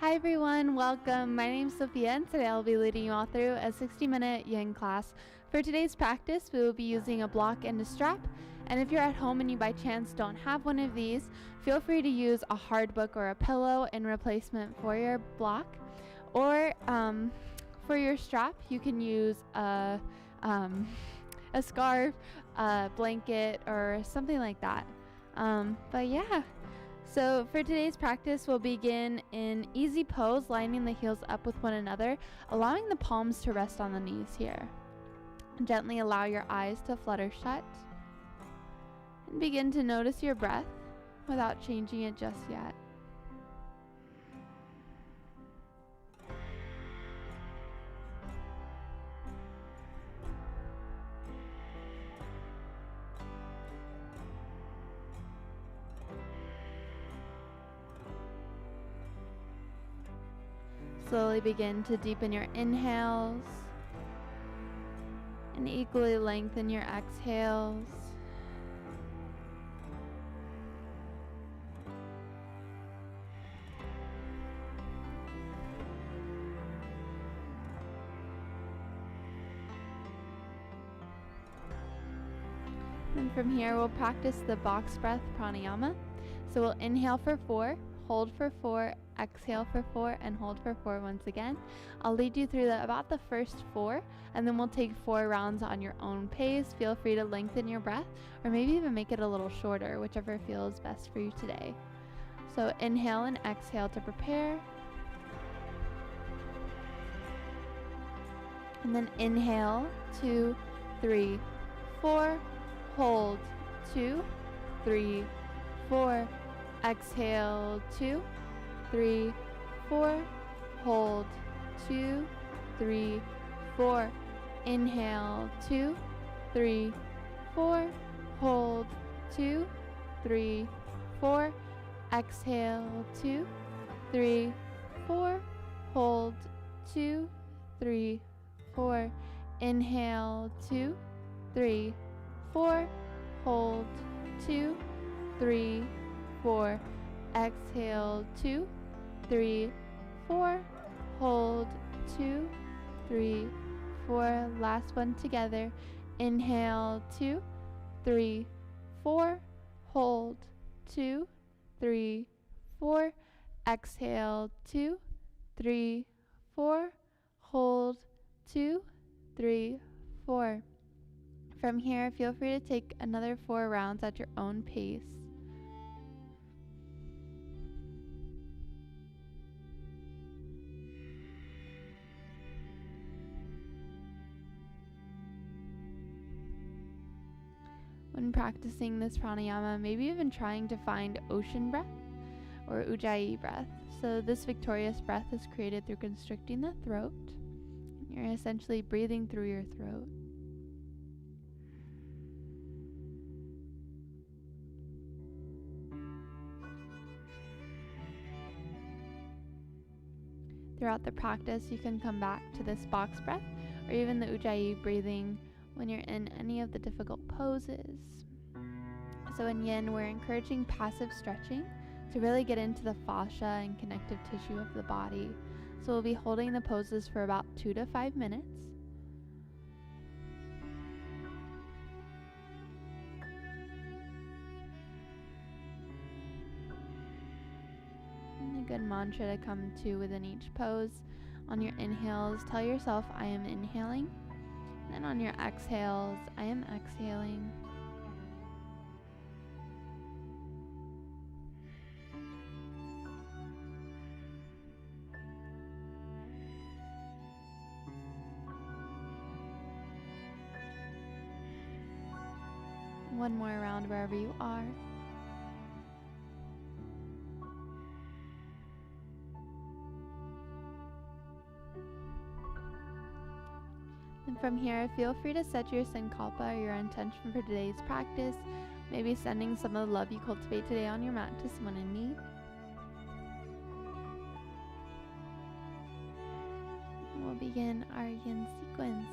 Hi everyone, welcome. My name is Sophia and today I'll be leading you all through a 60-minute yin class. For today's practice, we will be using a block and a strap. And if you're at home and you by chance don't have one of these, feel free to use a hard book or a pillow in replacement for your block. Or for your strap, you can use a scarf, a blanket, or something like that. But yeah. So for today's practice, we'll begin in easy pose, lining the heels up with one another, allowing the palms to rest on the knees here. Gently allow your eyes to flutter shut. And begin to notice your breath without changing it just yet. Slowly begin to deepen your inhales and equally lengthen your exhales. And from here, we'll practice the box breath pranayama. So we'll inhale for 4, hold for 4, exhale for 4, and hold for 4 once again. I'll lead you through about the first 4, and then we'll take 4 rounds on your own pace. Feel free to lengthen your breath, or maybe even make it a little shorter, whichever feels best for you today. So inhale and exhale to prepare. And then inhale, 2, 3, 4, hold, 2, 3, 4, exhale, 2, 3, 4, hold, 2, 3, 4, inhale, 2, 3, 4, hold, 2, 3, 4, exhale, 2, 3, 4, hold, 2, 3, 4, inhale, 2, 3, 4, hold, 2, 3, 4, exhale, 2, 3, 4, hold, 2, 3, 4, last one together, inhale, 2, 3, 4, hold, 2, 3, 4, exhale, 2, 3, 4, hold, 2, 3, 4. From here, feel free to take another 4 rounds at your own pace. When practicing this pranayama, maybe even trying to find ocean breath or ujjayi breath. So this victorious breath is created through constricting the throat. You're essentially breathing through your throat. Throughout the practice, you can come back to this box breath or even the ujjayi breathing when you're in any of the difficult poses. So in yin, we're encouraging passive stretching to really get into the fascia and connective tissue of the body. So we'll be holding the poses for about 2 to 5 minutes. And a good mantra to come to within each pose. On your inhales, tell yourself, I am inhaling. And on your exhales, I am exhaling. One more round wherever you are. And from here, feel free to set your sankalpa, your intention for today's practice, maybe sending some of the love you cultivate today on your mat to someone in need. We'll begin our yin sequence.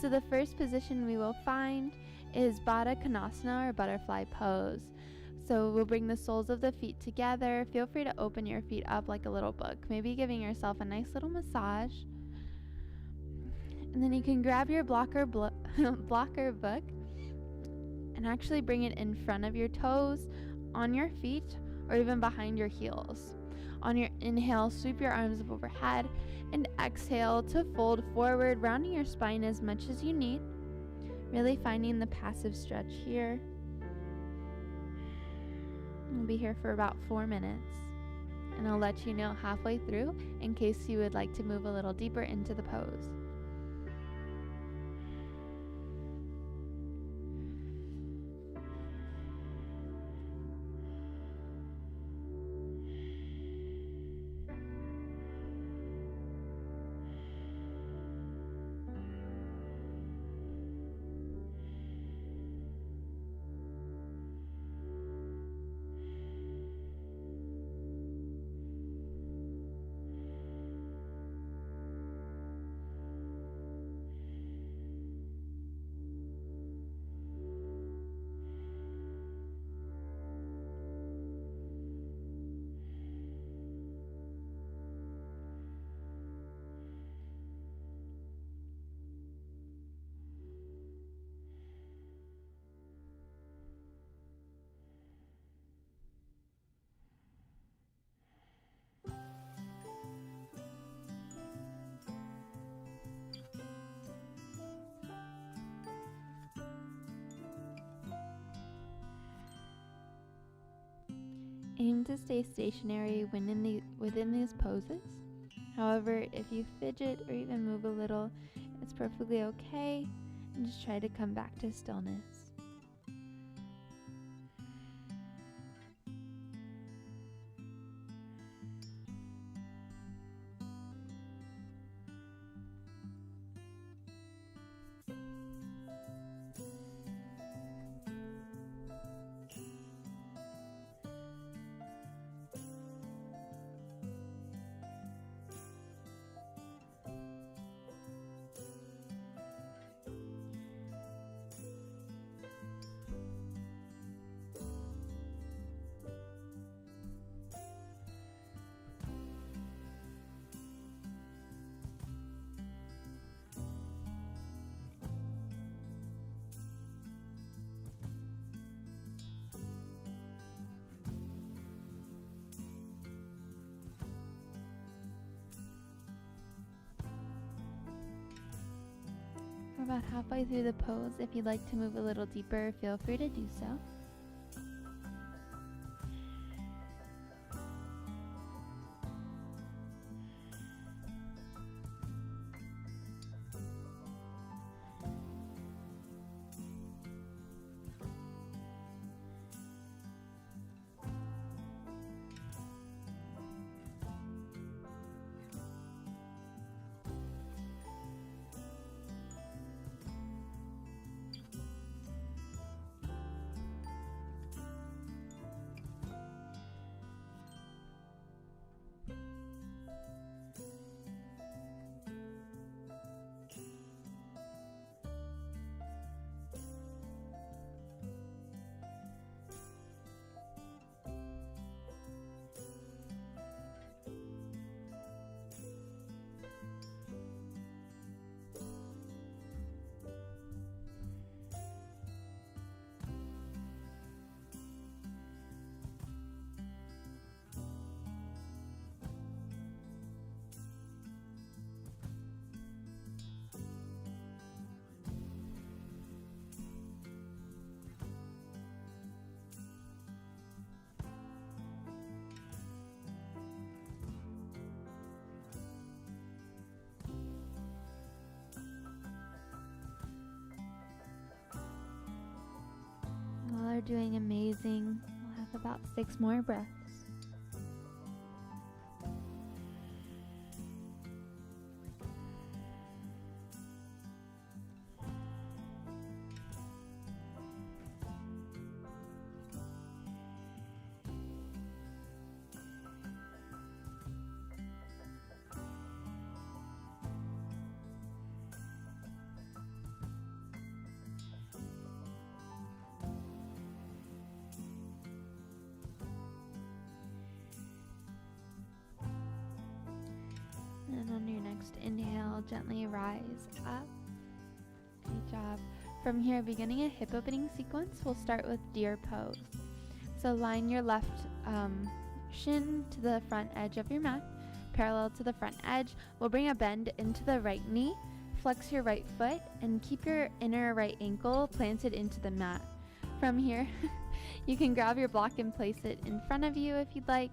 So the first position we will find is Baddha Konasana or butterfly pose. So we'll bring the soles of the feet together. Feel free to open your feet up like a little book, maybe giving yourself a nice little massage. And then you can grab your blocker book and actually bring it in front of your toes, on your feet, or even behind your heels. On your inhale, sweep your arms up overhead, and exhale to fold forward, rounding your spine as much as you need. Really finding the passive stretch here. We'll be here for about 4 minutes, and I'll let you know halfway through in case you would like to move a little deeper into the pose. Aim to stay stationary within these poses. However, if you fidget or even move a little, it's perfectly okay, and just try to come back to stillness. We're about halfway through the pose. If you'd like to move a little deeper, feel free to do so. Y'all are doing amazing. We'll have about 6 more breaths. next inhale, gently rise up. Good job. From here, beginning a hip opening sequence, we'll start with deer pose. So line your left shin to the front edge of your mat, parallel to the front edge. We'll bring a bend into the right knee, flex your right foot, and keep your inner right ankle planted into the mat. From here, you can grab your block and place it in front of you if you'd like.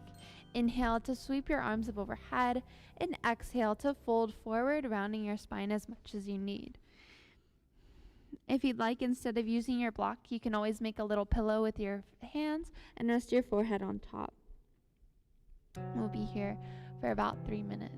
Inhale to sweep your arms up overhead, and exhale to fold forward, rounding your spine as much as you need. If you'd like, instead of using your block, you can always make a little pillow with your hands and rest your forehead on top. We'll be here for about 3 minutes.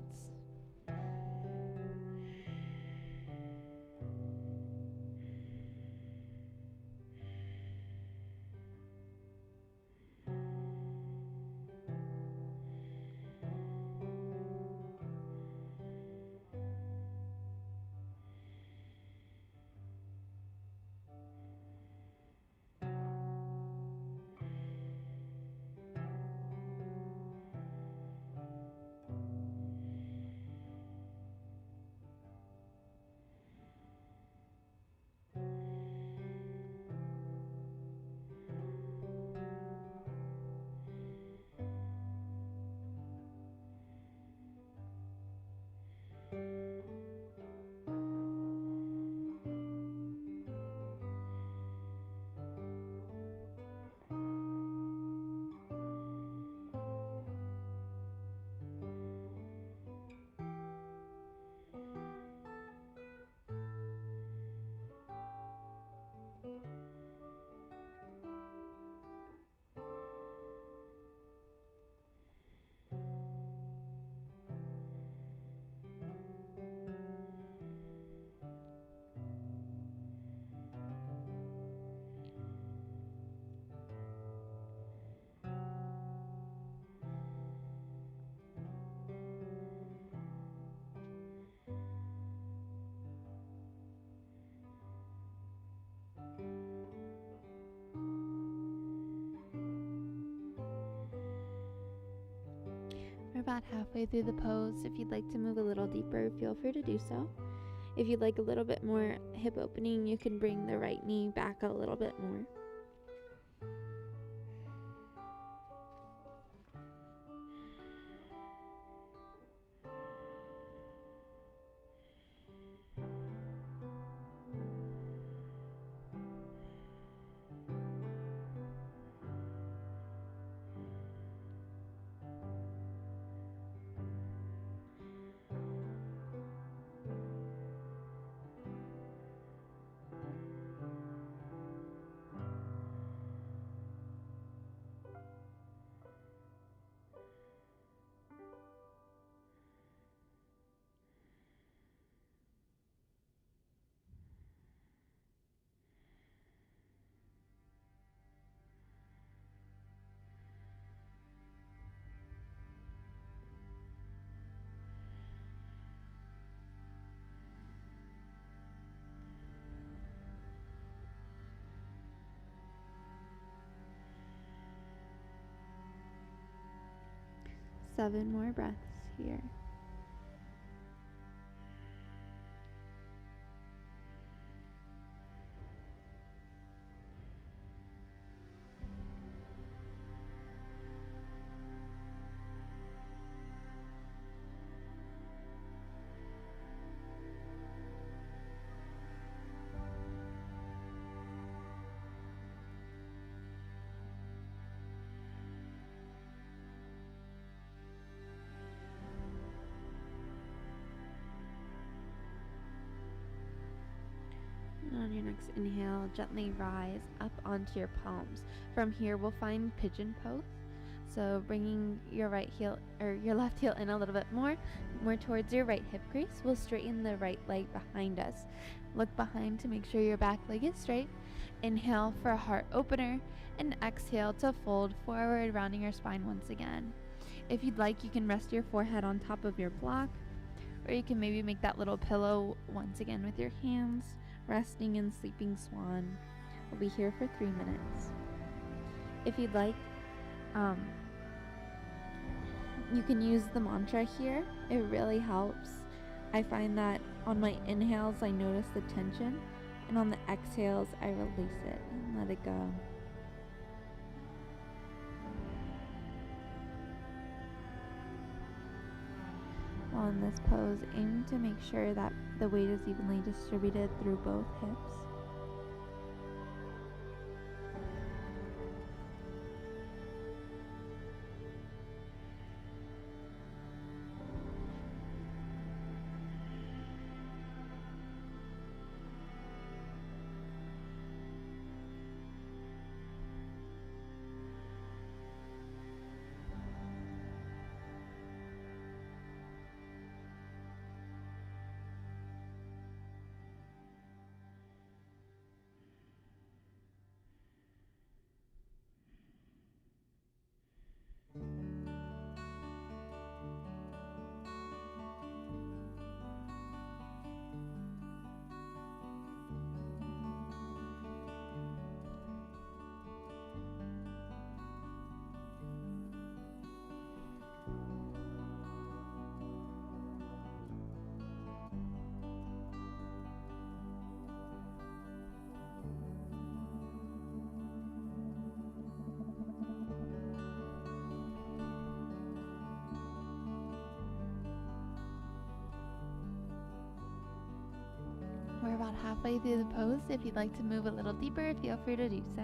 We're about halfway through the pose. If you'd like to move a little deeper, feel free to do so. If you'd like a little bit more hip opening, you can bring the right knee back a little bit more. Seven more breaths here. On your next inhale, gently rise up onto your palms. From here, we'll find pigeon pose. So bringing your right heel or your left heel in a little bit more towards your right hip crease. We'll straighten the right leg behind us. Look behind to make sure your back leg is straight. Inhale for a heart opener, and exhale to fold forward, rounding your spine once again. If you'd like, you can rest your forehead on top of your block, or you can maybe make that little pillow once again with your hands. Resting in sleeping swan. We'll be here for 3 minutes. If you'd like, you can use the mantra here. It really helps. I find that on my inhales, I notice the tension, and on the exhales, I release it and let it go. While in this pose, aim to make sure that the weight is evenly distributed through both hips. We're about halfway through the pose. If you'd like to move a little deeper, feel free to do so.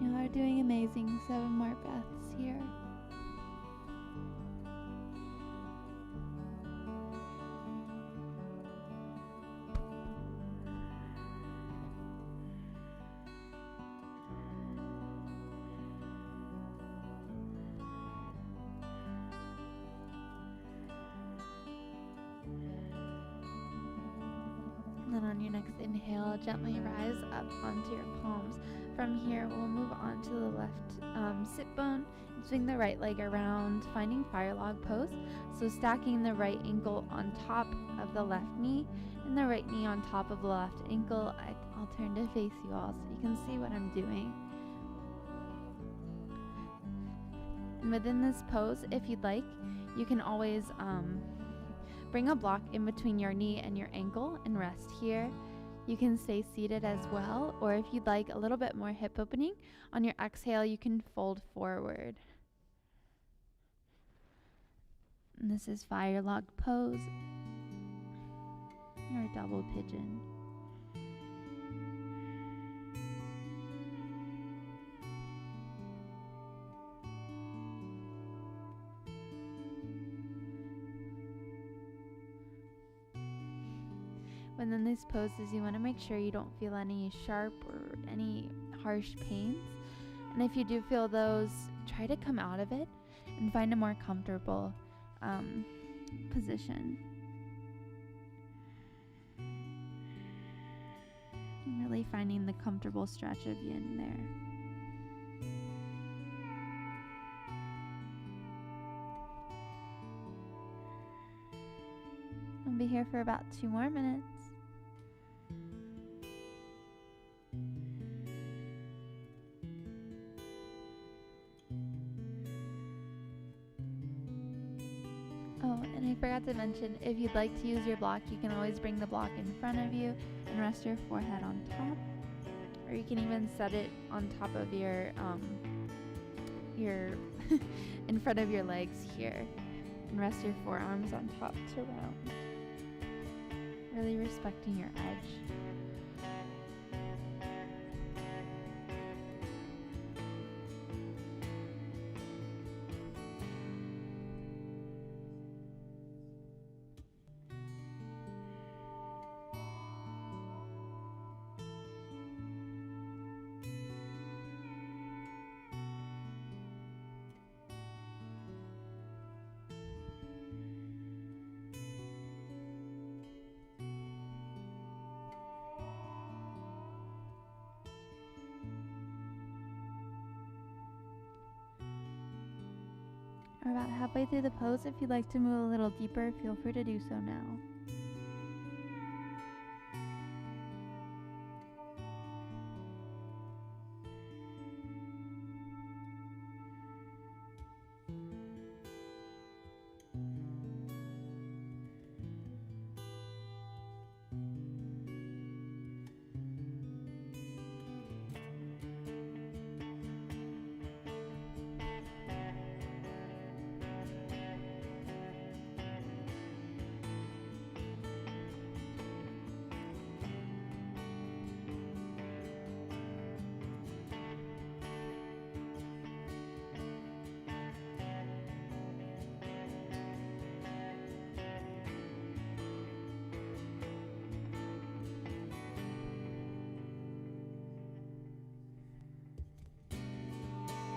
You are doing amazing. 7 more breaths here. And then on your next inhale, gently rise up onto your palms. From here, we'll move on to the left sit bone and swing the right leg around, finding fire log pose. So stacking the right ankle on top of the left knee and the right knee on top of the left ankle. I'll turn to face you all so you can see what I'm doing. And within this pose, if you'd like, you can always bring a block in between your knee and your ankle and rest here. You can stay seated as well, or if you'd like a little bit more hip opening, on your exhale you can fold forward. And this is fire log pose or double pigeon. When in these poses, you want to make sure you don't feel any sharp or any harsh pains. And if you do feel those, try to come out of it and find a more comfortable position. And really finding the comfortable stretch of yin there. I'll be here for about 2 more minutes. Oh, and I forgot to mention, if you'd like to use your block, you can always bring the block in front of you and rest your forehead on top. Or you can even set it on top of your in front of your legs here. And rest your forearms on top to round. Really respecting your edge. We're about halfway through the pose. If you'd like to move a little deeper, feel free to do so now.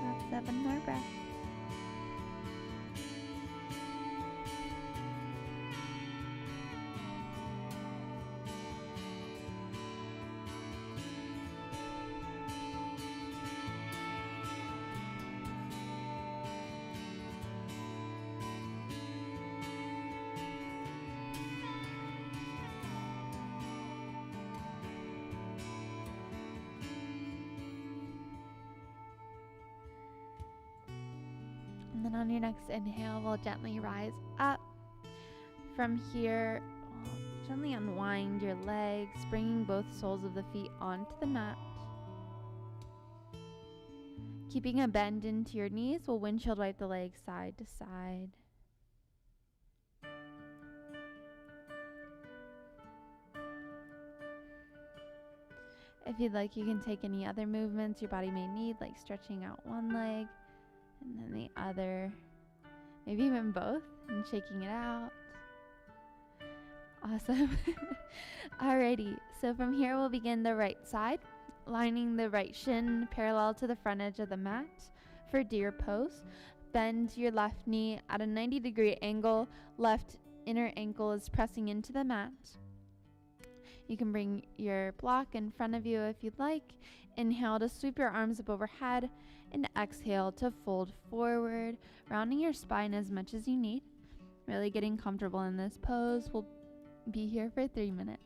About 7 more breaths. And then on your next inhale, we'll gently rise up. From here, we'll gently unwind your legs, bringing both soles of the feet onto the mat. Keeping a bend into your knees, we'll windshield wipe the legs side to side. If you'd like, you can take any other movements your body may need, like stretching out one leg and then the other, maybe even both, and shaking it out. Awesome. Alrighty, so from here we'll begin the right side, lining the right shin parallel to the front edge of the mat for deer pose. Bend your left knee at a 90-degree angle. Left inner ankle is pressing into the mat. You can bring your block in front of you if you'd like. Inhale to sweep your arms up overhead, and exhale to fold forward, rounding your spine as much as you need. Really getting comfortable in this pose. We'll be here for 3 minutes.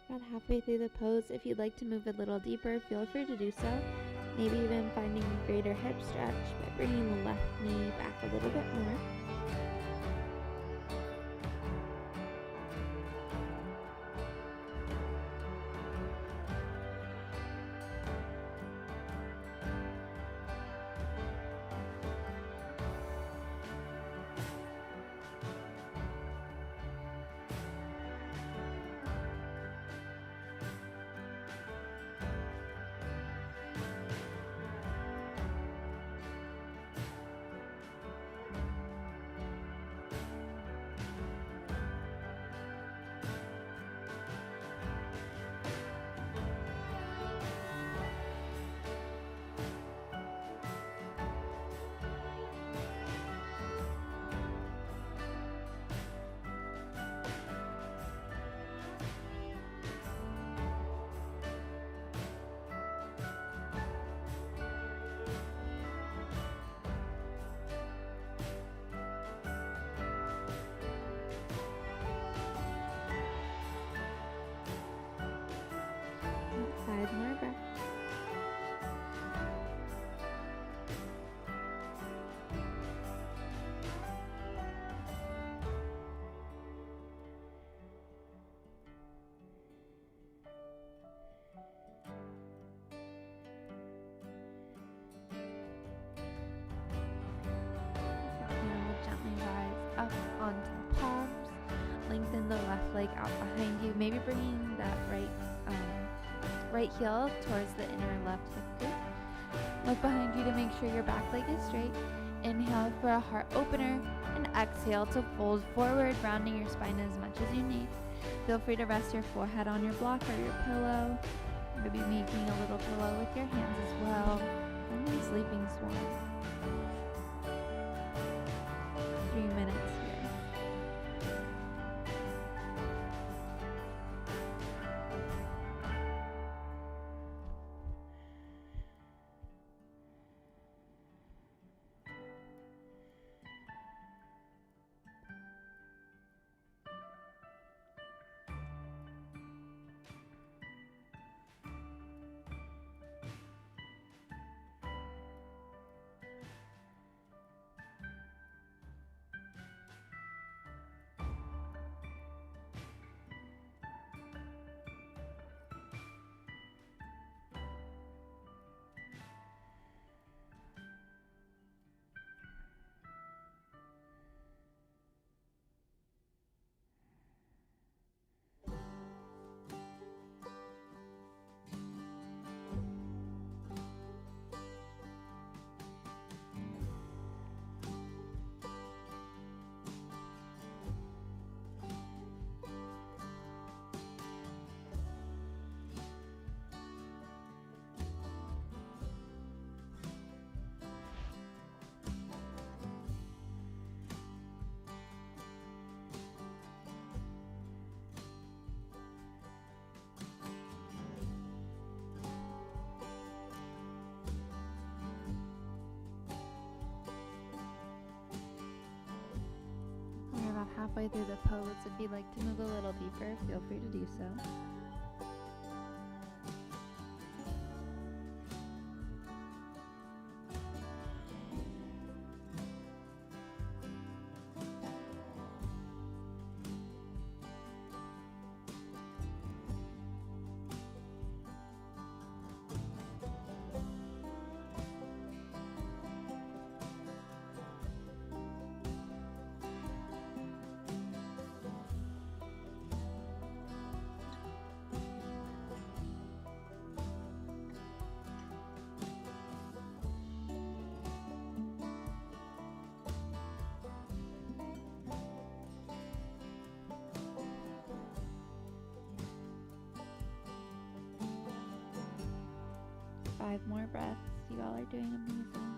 About halfway through the pose, if you'd like to move a little deeper, feel free to do so. Maybe even finding a greater hip stretch by bringing the left knee back a little bit more. up onto the palms. Lengthen the left leg out behind you, maybe bringing that right heel towards the inner left hip crease. Look behind you to make sure your back leg is straight. Inhale for a heart opener, and exhale to fold forward, rounding your spine as much as you need. Feel free to rest your forehead on your block or your pillow. Maybe making a little pillow with your hands as well. And then sleeping swan. 3 minutes here. We're about halfway through the pose. If you'd like to move a little deeper, feel free to do so. Five more breaths. You all are doing amazing.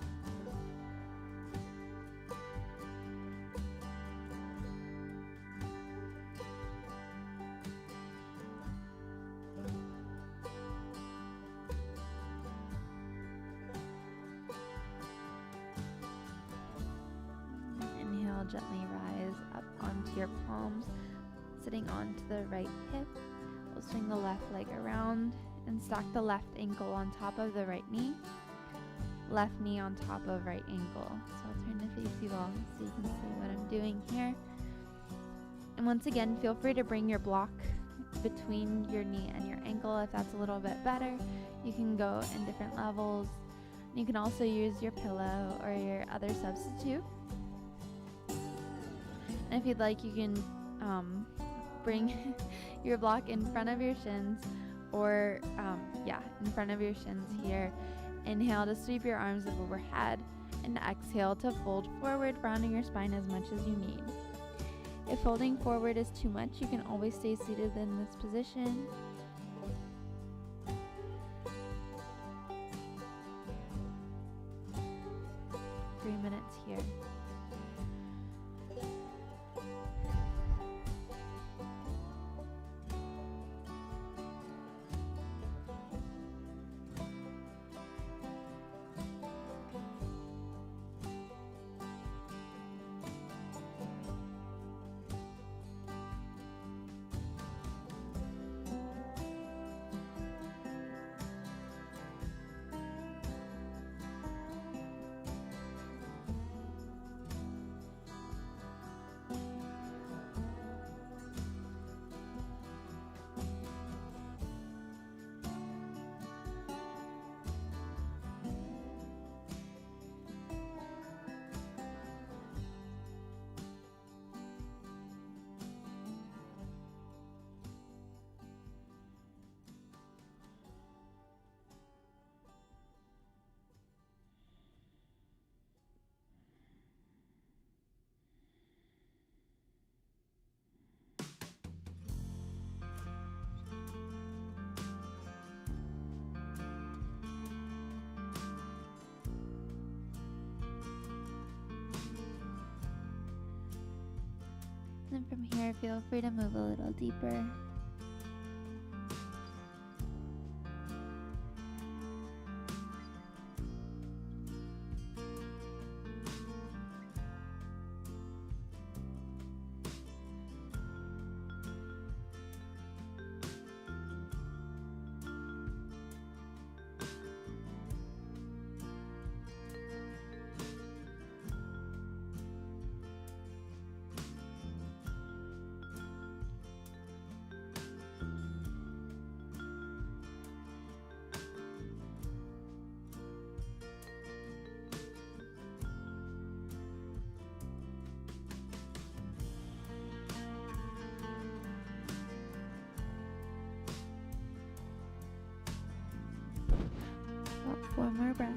Inhale, gently rise up onto your palms, sitting onto the right hip. We'll swing the left leg around and stack the left ankle on top of the right knee. Left knee on top of right ankle. So I'll turn to face you all so you can see what I'm doing here. And once again, feel free to bring your block between your knee and your ankle if that's a little bit better. You can go in different levels. You can also use your pillow or your other substitute. And if you'd like, you can bring your block in front of your shins, or in front of your shins here. Inhale to sweep your arms overhead, and exhale to fold forward, rounding your spine as much as you need. If folding forward is too much, you can always stay seated in this position. Three minutes here. And from here, feel free to move a little deeper. One more breath.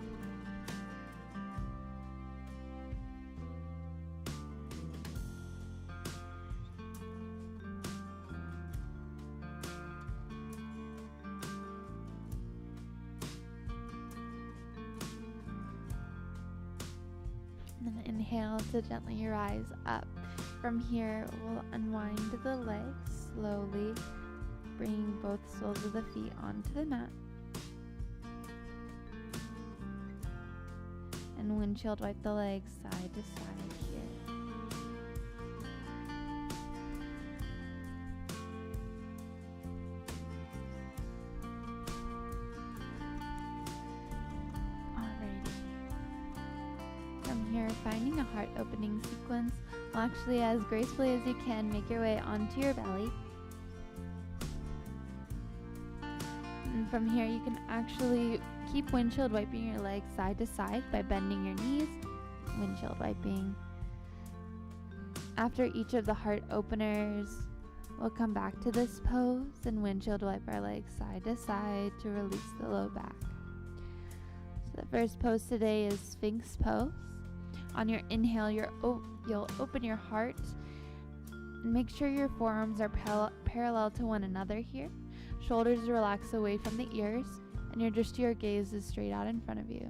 And then inhale to gently rise up. From here, we'll unwind the legs slowly, bringing both soles of the feet onto the mat. And windshield wipe the legs side to side here. Alrighty. From here, finding a heart opening sequence, will actually as gracefully as you can make your way onto your belly. And from here, you can actually keep windshield wiping your legs side to side by bending your knees, windshield wiping. After each of the heart openers, we'll come back to this pose and windshield wipe our legs side to side to release the low back. So the first pose today is Sphinx pose. On your inhale, you'll open your heart and make sure your forearms are parallel to one another here. Shoulders relax away from the ears, and your gaze is straight out in front of you.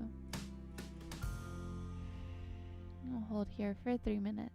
We'll hold here for 3 minutes.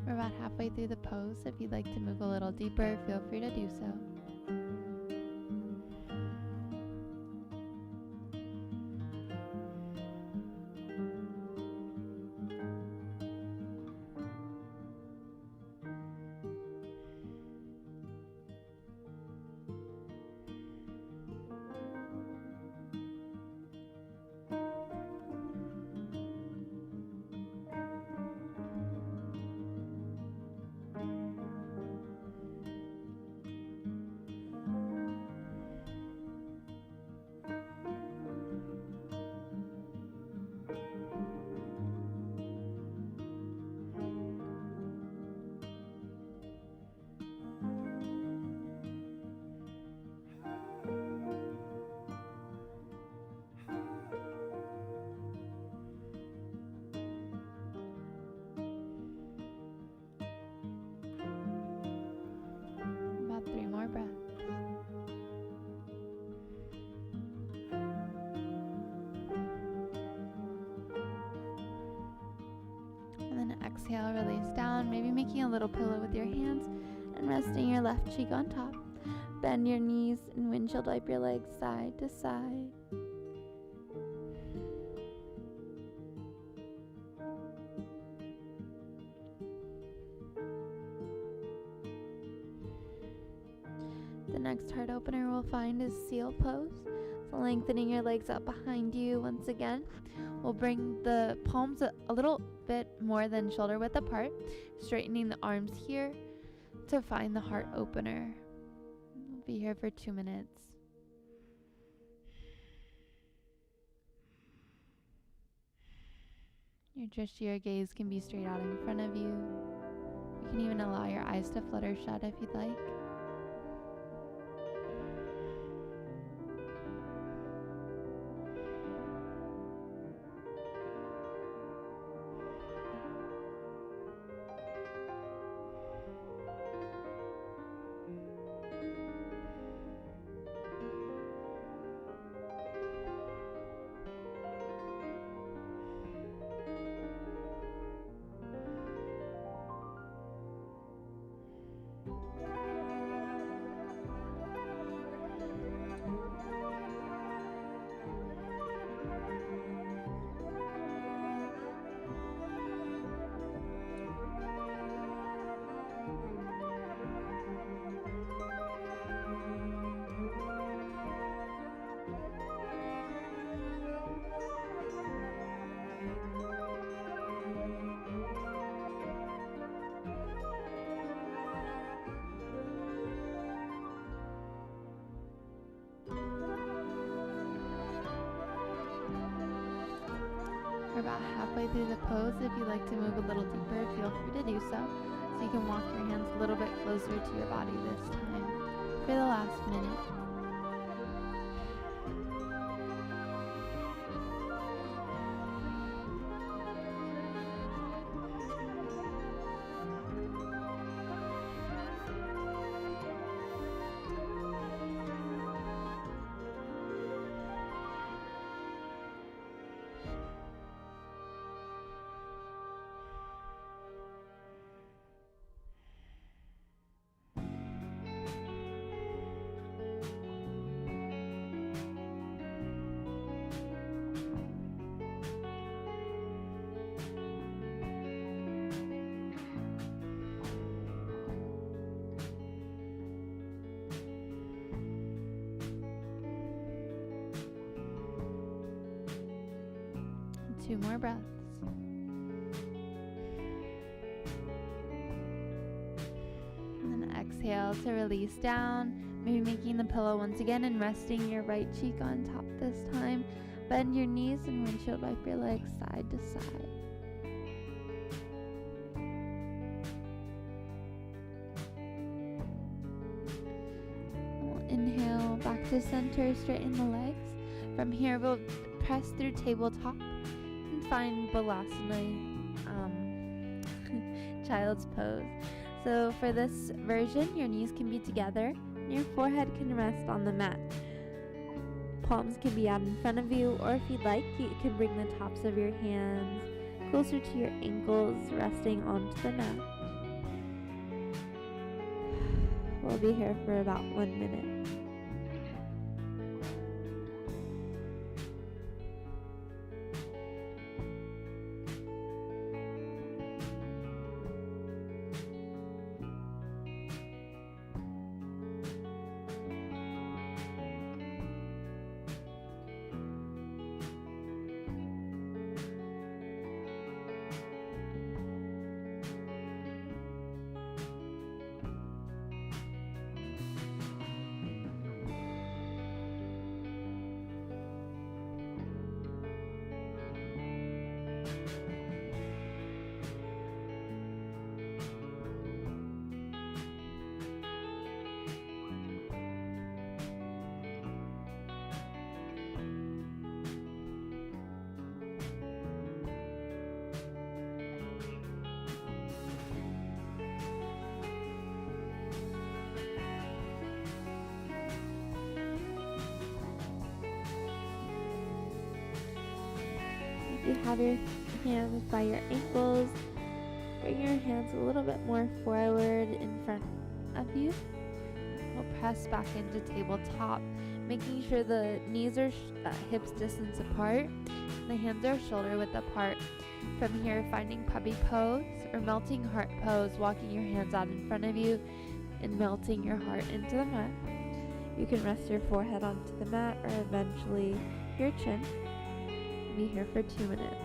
We're about halfway through the pose. If you'd like to move a little deeper, feel free to do so. About 3 more breaths. And then exhale, release down, maybe making a little pillow with your hands and resting your left cheek on top. Bend your knees and windshield wipe your legs side to side. The next heart opener we'll find is seal pose. So lengthening your legs up behind you once again. We'll bring the palms a little bit more than shoulder width apart, straightening the arms here to find the heart opener. We'll be here for 2 minutes. Your gaze can be straight out in front of you. You can even allow your eyes to flutter shut if you'd like. We're about halfway through the pose. If you'd like to move a little deeper, feel free to do so. So you can walk your hands a little bit closer to your body this time for the last minute. Two more breaths. And then exhale to release down, maybe making the pillow once again and resting your right cheek on top this time. Bend your knees and windshield wipe your legs side to side. We'll inhale back to center, straighten the legs. From here we'll press through tabletop. Find Balasana, child's pose. So for this version, your knees can be together and your forehead can rest on the mat. Palms can be out in front of you, or if you'd like, you can bring the tops of your hands closer to your ankles, resting onto the mat. We'll be here for about 1 minute. You have your hands by your ankles. Bring your hands a little bit more forward in front of you. We'll press back into tabletop, making sure the knees are hips distance apart. The hands are shoulder width apart. From here, finding puppy pose or melting heart pose, walking your hands out in front of you and melting your heart into the mat. You can rest your forehead onto the mat or eventually your chin. Be here for 2 minutes.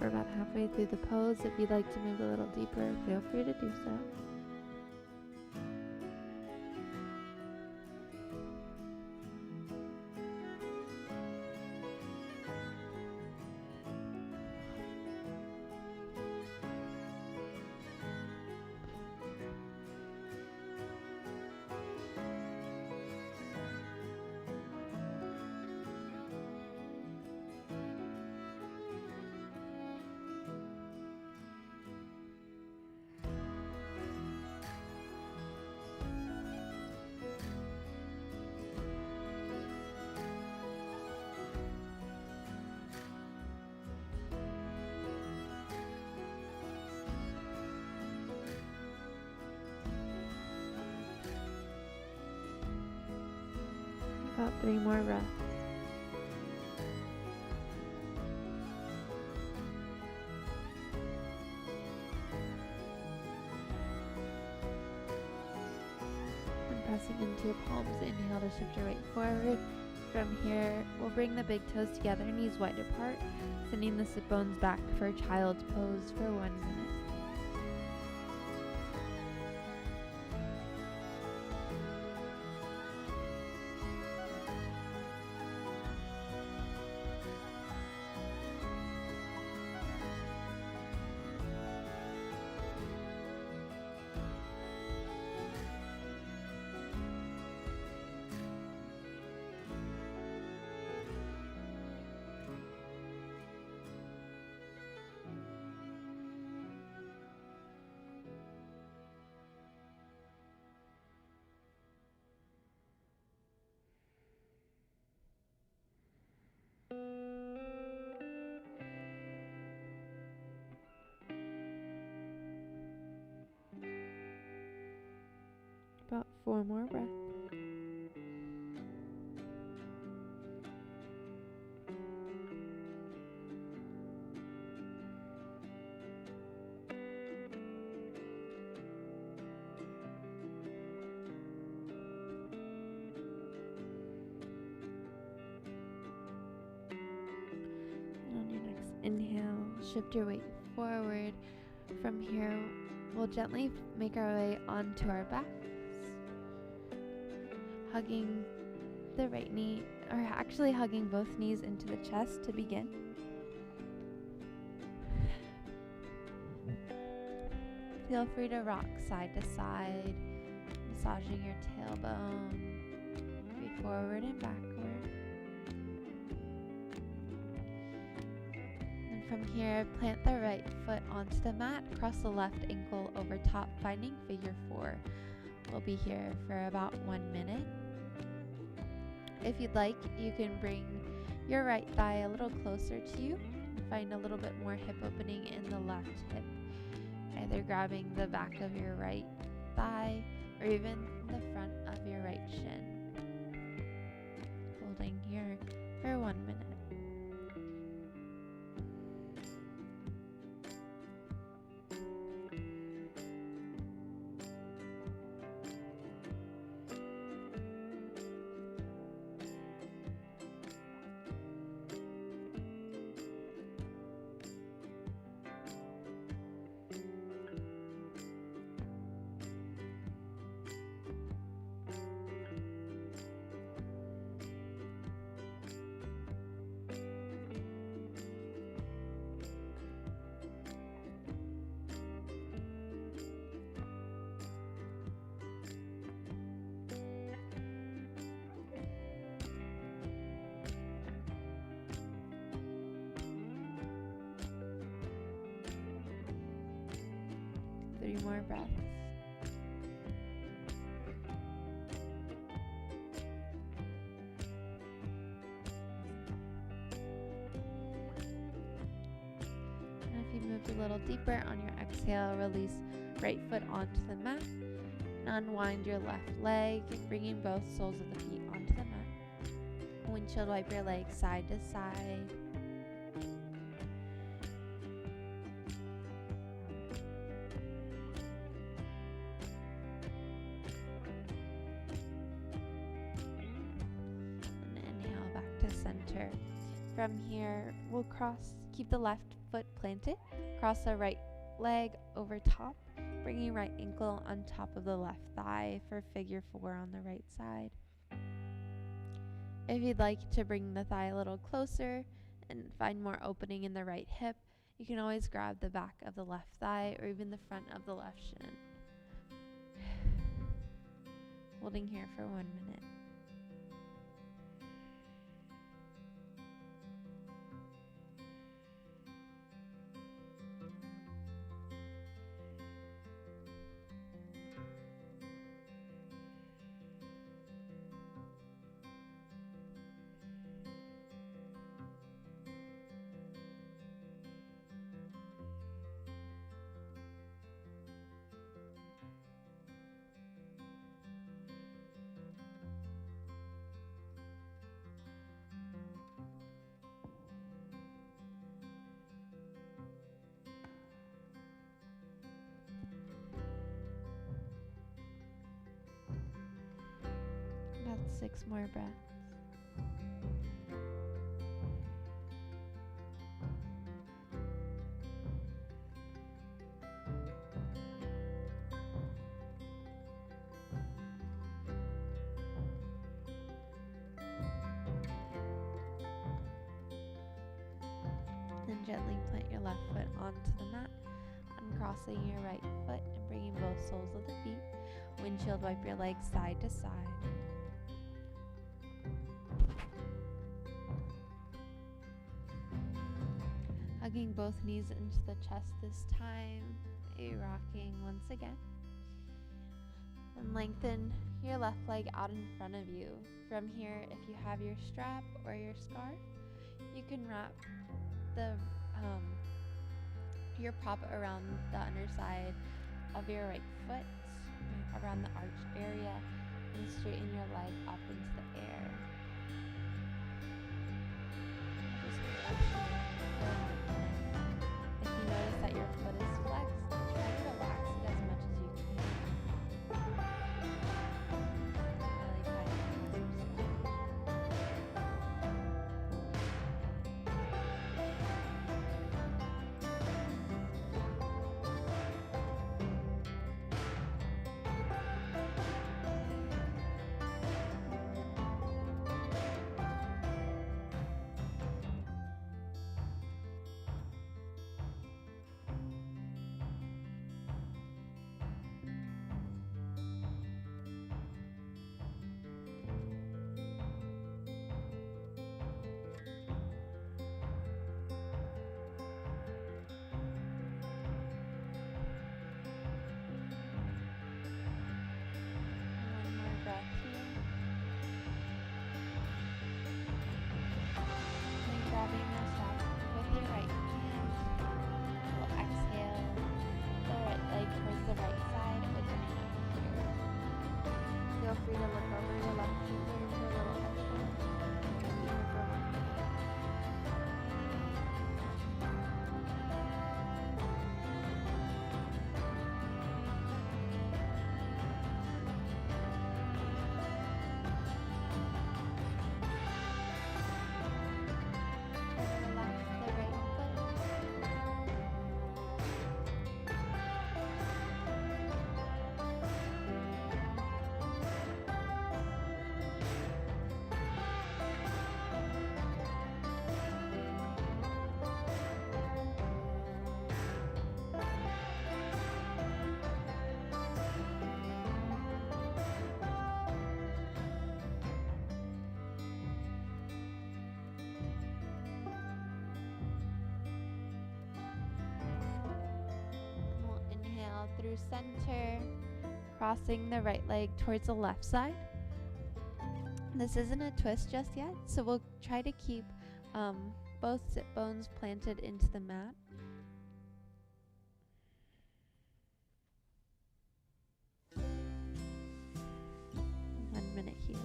We're about halfway through the pose. If you'd like to move a little deeper, feel free to do so. About 3 more breaths. And pressing into your palms, inhale to shift your weight forward. From here, we'll bring the big toes together, knees wide apart, sending the sit bones back for child's pose for 1 minute. About 4 more breaths. And on your next inhale, shift your weight forward. From here, we'll gently make our way onto our backs, hugging the right knee, or actually hugging both knees into the chest to begin. Feel free to rock side to side, massaging your tailbone, maybe forward and backward. And from here, plant the right foot onto the mat, cross the left ankle over top, finding figure 4. We'll be here for about 1 minute. If you'd like, you can bring your right thigh a little closer to you and find a little bit more hip opening in the left hip, either grabbing the back of your right thigh or even the front of your right shin. Holding here for 1 minute. more breaths. And if you move a little deeper on your exhale, release right foot onto the mat. And unwind your left leg, bringing both soles of the feet onto the mat. Windshield wipe your legs side to side. Center. From here, we'll keep the left foot planted, cross the right leg over top, bringing right ankle on top of the left thigh for figure 4 on the right side. If you'd like to bring the thigh a little closer and find more opening in the right hip, you can always grab the back of the left thigh or even the front of the left shin. Holding here for 1 minute. About 6 more breaths. Then gently plant your left foot onto the mat, uncrossing your right foot and bringing both soles of the feet. Windshield wipe your legs side to side. Hugging both knees into the chest this time, rocking once again. And lengthen your left leg out in front of you. From here, if you have your strap or your scarf, you can wrap your prop around the underside of your right foot, around the arch area, and straighten your leg up into the air. Just if you notice that your foot is flexed, try to relax it as much as you can. through center, crossing the right leg towards the left side. This isn't a twist just yet, so we'll try to keep both sit bones planted into the mat. One minute here.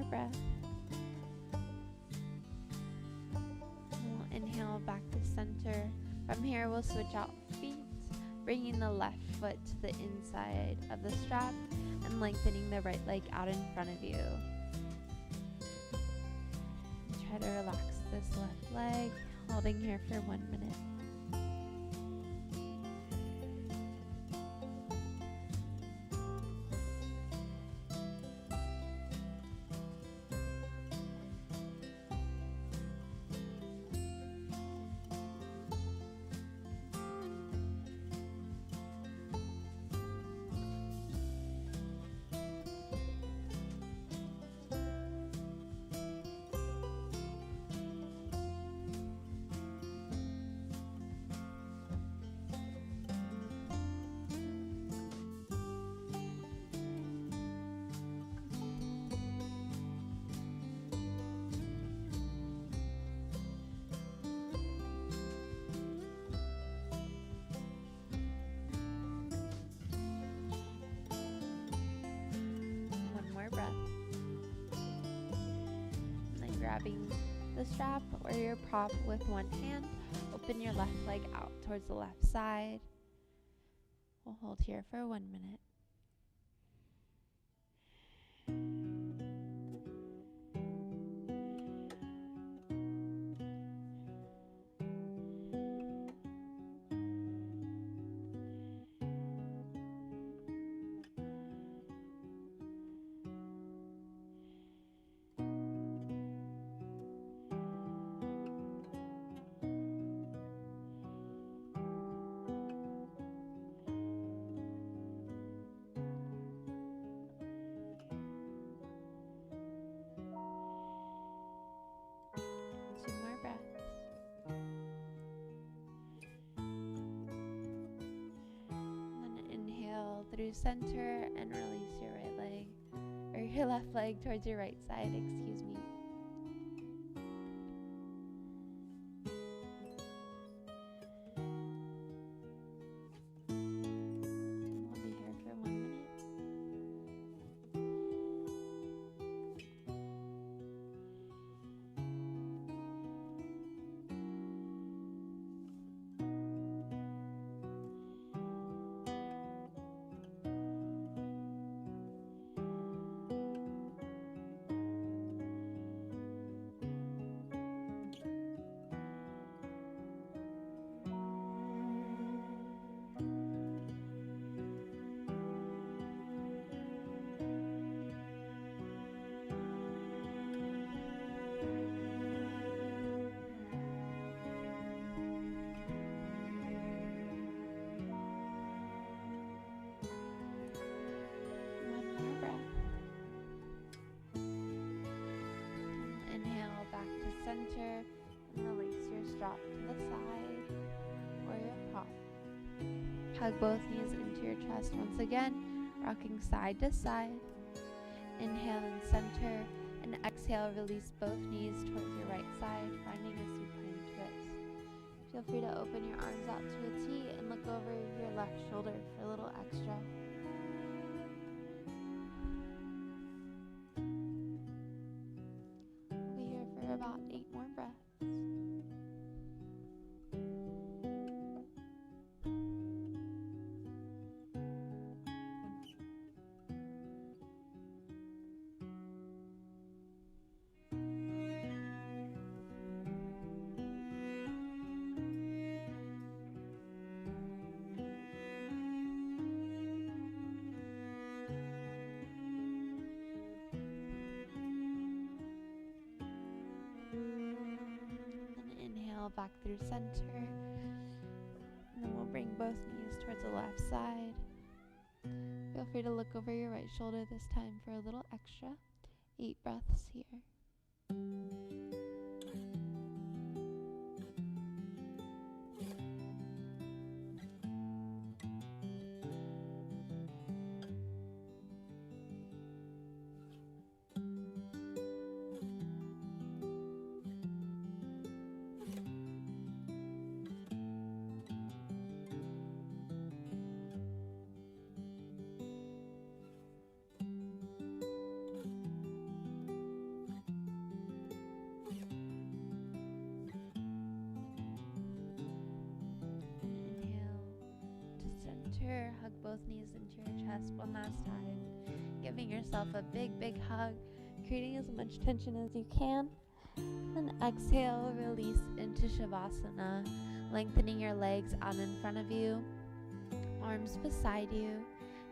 Breath. We'll inhale back to center. From here, we'll switch out feet, bringing the left foot to the inside of the strap and lengthening the right leg out in front of you. Try to relax this left leg, holding here for 1 minute. Grabbing the strap or your prop with one hand, open your left leg out towards the left side. We'll hold here for 1 minute. Through center and release your right leg, or your left leg towards your right side, excuse me. We'll be here for 1 minute. Center and release your strap to the side or your prop. Hug both knees into your chest once again, rocking side to side. Inhale and center, and exhale, release both knees towards your right side, finding a supine twist. Feel free to open your arms out to a T and look over your left shoulder for a little extra. About 8 more breaths. inhale back through center. And then we'll bring both knees towards the left side. Feel free to look over your right shoulder this time for a little extra. 8 breaths here. Hug both knees into your chest one last time, giving yourself a big, big hug, creating as much tension as you can. Then exhale, release into Shavasana, lengthening your legs out in front of you, arms beside you,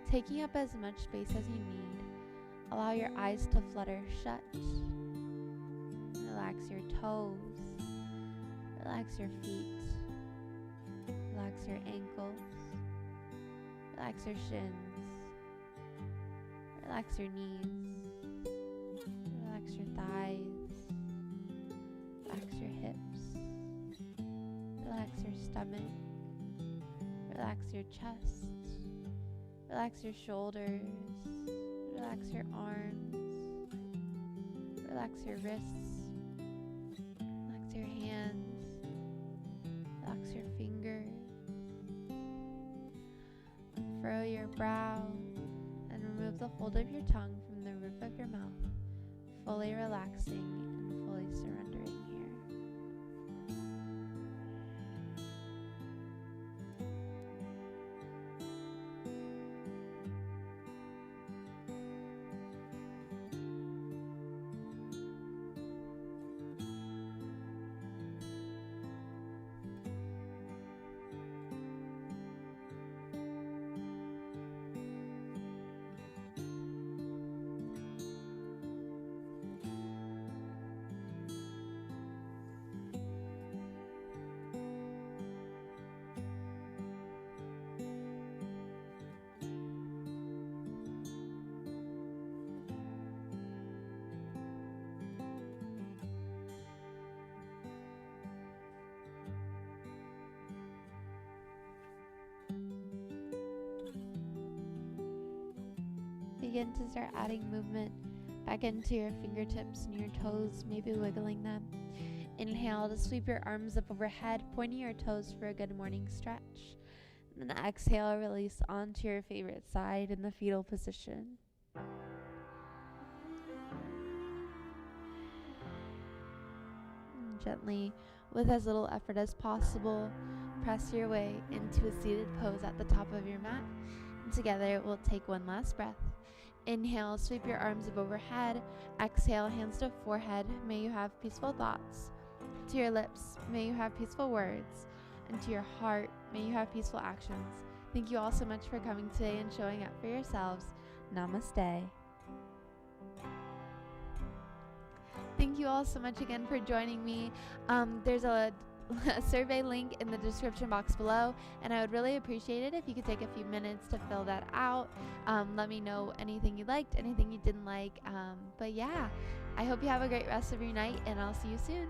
taking up as much space as you need. Allow your eyes to flutter shut. Relax your toes, relax your feet, relax your ankles. Relax your shins, relax your knees, relax your thighs, relax your hips, relax your stomach, relax your chest, relax your shoulders, relax your arms, relax your wrists, relax your hands, relax your fingers. Furrow your brow and remove the hold of your tongue from the roof of your mouth, fully relaxing and fully surrendering here. Begin to start adding movement back into your fingertips and your toes, maybe wiggling them. Inhale to sweep your arms up overhead, pointing your toes for a good morning stretch. And then exhale, release onto your favorite side in the fetal position. And gently, with as little effort as possible, press your way into a seated pose at the top of your mat. And together, we'll take one last breath. Inhale, sweep your arms up overhead. Exhale, hands to forehead. May you have peaceful thoughts. To your lips, may you have peaceful words. And to your heart, may you have peaceful actions. Thank you all so much for coming today and showing up for yourselves. Namaste. Thank you all so much again for joining me. There's a survey link in the description box below, and I would really appreciate it if you could take a few minutes to fill that out. Let me know anything you liked, anything you didn't like. But yeah, I hope you have a great rest of your night, and I'll see you soon.